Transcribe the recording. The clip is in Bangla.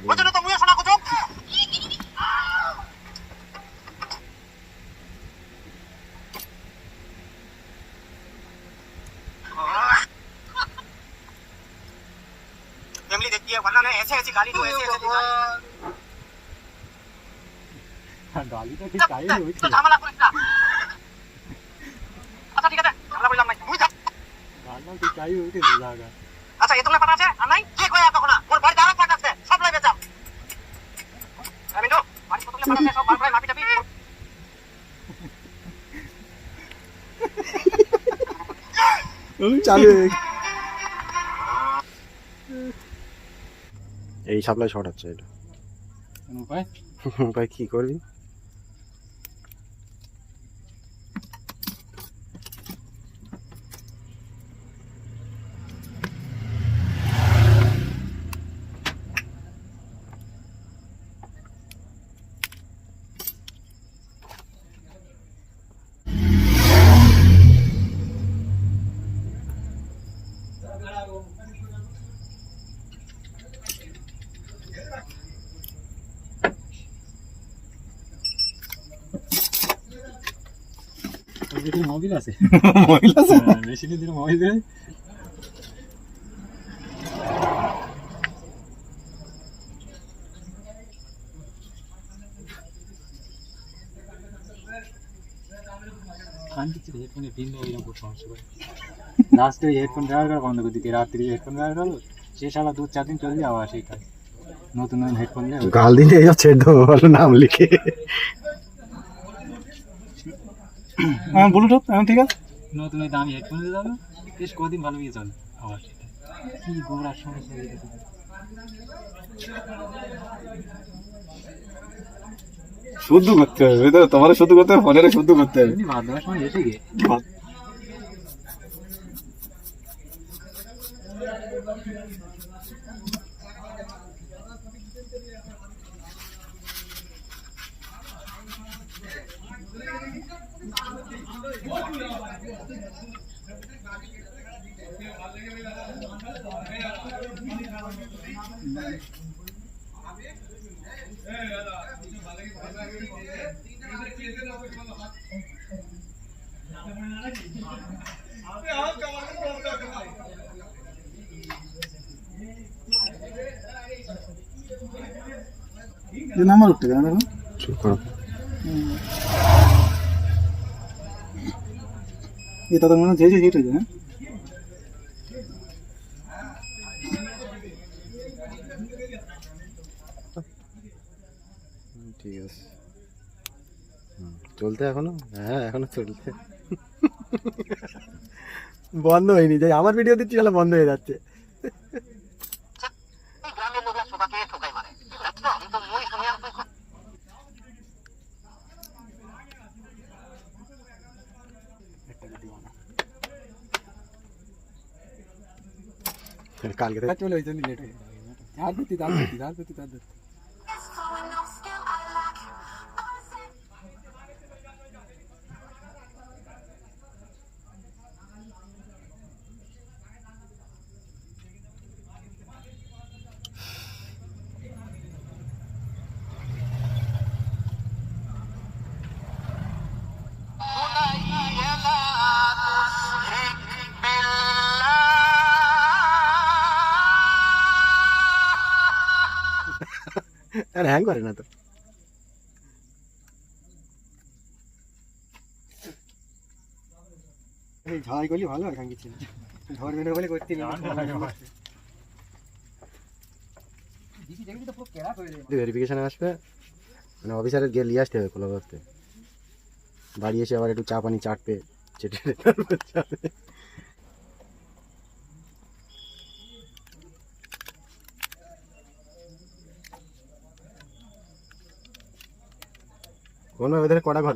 বুঝলো তো মুয়ে শোনা কত फैमिली देखती है वरना ऐसे ऐसी गाली तो ऐसे ऐसे गाली तो ठीक चाहिए हुई तो झमेला करिस ना আচ্ছা ঠিক আছে ঝামেলা করলাম নাই তুই गाली ठीक चाहिए हुई थी जागा আচ্ছা এ তোমরা পাতা আছে আর নাই কে কই তখন ওর বাড়ি দাঁড়া পাতা আছে সব লই বেচাম আমি তো বাড়ি কতগুলো পাতা আছে সব বার করে মাপি টাপি চালু এই সাপ্লাই শর্ট হচ্ছে এটা উপায় ভাই কি করবি দেখি মোবাইল আছে মোবাইল আছে মেশিনে দিলে মোবাইল দেয় কান কিছু হেডফোনে পিন দিয়ে এরকম সমস্যা করে লাস্টে হেডফোন ব্যবহার করা বন্ধ করে দিতে রাত্রি হেডফোন ব্যবহার করলো সে সারা 2-4 দিন চলে যাওয়া সেই কাজ নতুন নতুন হেডফোন নিয়ে গাল দিনে যাচ্ছে ভালো নাম লিখে হ্যাঁ ব্লুটুথ এখন ঠিক আছে নতুন ওই দামি হেডফোন দিয়ে যাবে বেশ কদিন ভালো গিয়ে চলে আবার কি গোড়ার সমস্যা হয়ে গেছে শুদ্ধ করতে হবে তো তোমার শুদ্ধ করতে হবে ফোনের শুদ্ধ করতে হবে এমনি ভাত দেওয়ার সময় এসে গিয়ে ये नंबर उठ गया देखो চুপ করো ये तो मैंने जे जे हिट है ना ঠিক আছে চলতে এখনো হ্যাঁ এখনো চলছে বন্ধ হয়নি যাই আমার ভিডিও দিচ্ছি তাহলে বন্ধ হয়ে যাচ্ছে গ্রামের লোকরা সবাইকে ঠকাই মারে দেখছো আমি তো মই শুনে কালকে থেকে चलो इधर लेट है यार देती আর হ্যাং করে না তো এই ঝাই করলি ভালো হয় কাঙ্গি ছিল ঝড় বেরো বলে করতে না দিদি দেখবি তো পুরো কেরা করে দেবে ভেরিফিকেশনে আসবে মানে অফিসারের গিয়ে নিয়ে আসতে হবে খোলা করতে বাড়ি এসে আবার একটু চা পানি চাটবে চেটে তারপর যাবে কোন ওদের কটা ঘর